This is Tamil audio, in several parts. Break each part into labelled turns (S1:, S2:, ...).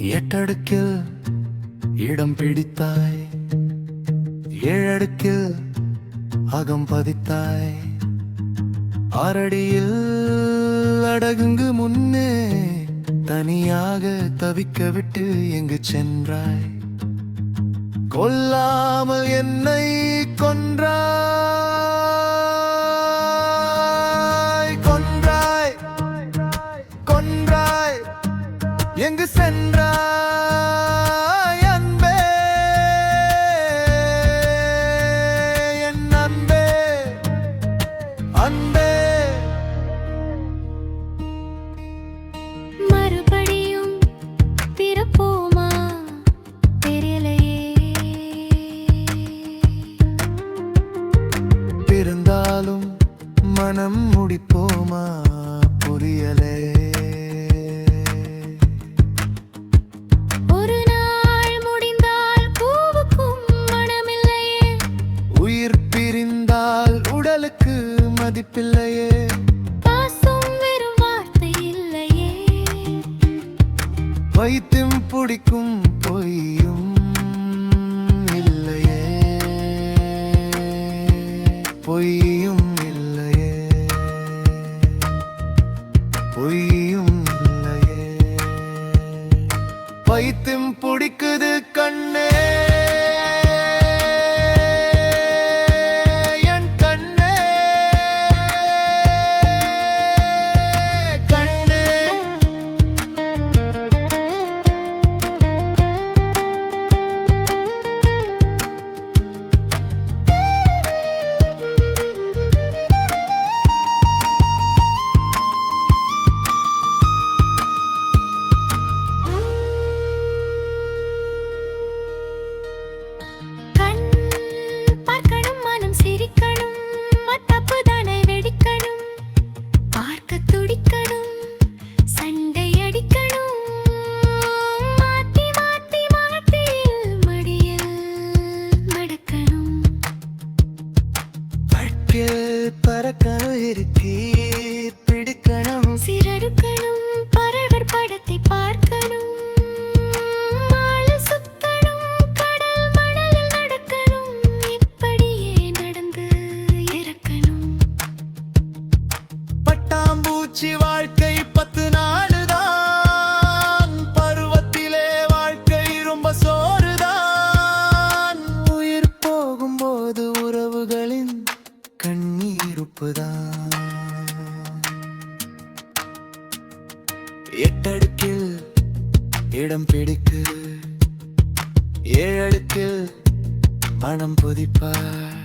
S1: எட்டடுக்கில் இடம் பிடித்தாய், ஏழடுக்கில் அகம் பதித்தாய், ஆறடியில் அடகுங்கு முன்னே தனியாக தவிக்க விட்டு எங்கு சென்றாய்? கொல்லாமல் என்னை கொன்றாய், கொன்றாய், கொன்றாய், எங்கு சென்றாய் அன்பே, என் அன்பே, அன்பே.
S2: மறுபடியும் பிறப்போமா தெரியலையே,
S1: பிறந்தாலும் மனம் முடிப்போமா புரியலே.
S2: ஒரு நாள் முடிந்தால் பூவுக்கும் மனமில்லையே,
S1: உயிர் பிரிந்தால் உடலுக்கு மதிப்பில்லையே.
S2: பாசம் வெறும் வார்த்தை இல்லையே,
S1: வைத்தியம் பிடிக்கும் பொய்யும் இல்லையே, பொய்யும் இல்லையே, பொய்யும் இல்லையே. வைத்தியம் பிடிக்குது கண்ணே, என் கண்ணே, கண்ணே.
S2: கண் பார்க்கணும், மனம் சிரிக்கணும், தப்பு தானே வெடிக்கணும், பார்க்க துடிக்கணும், சண்டை அடிக்கணும், மாத்தி மாத்தி மாத்தியில் மடியில் மடக்கணும்.
S1: வாழ்க்கையில் பறக்கணும், இருக்கி பிடிக்கணும்,
S2: சிறடுக்கணும், பறவர் படத்தை பார்க்கணும், மாலை சுத்தணும், கடல் மணலில் நடக்கணும், இப்படியே நடந்து இறக்கணும்.
S1: பட்டாம்பூச்சி வாழ்க்கை 10 நாளுதான், பருவத்திலே வாழ்க்கை ரொம்ப சோறுதான், உயிர் போகும்போது உறவுகளின் கண்ணீருப்புதான். எட்டடுக்கில் இடம் பிடிக்கு, ஏழடுக்கில் மனம் புதிப்பார்.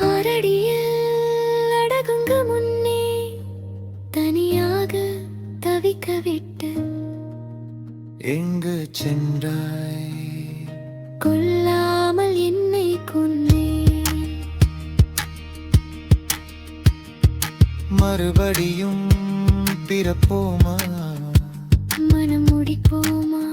S2: ஆறடியில் அடகுங்கு முன்னே தனியாக தவிக்க விட்டு
S1: எங்கு சென்றாய்?
S2: கொல்லாமல் என்னை கொன்னே.
S1: மறுபடியும் பிறப்போமா?
S2: மனம் முடிப்போமா?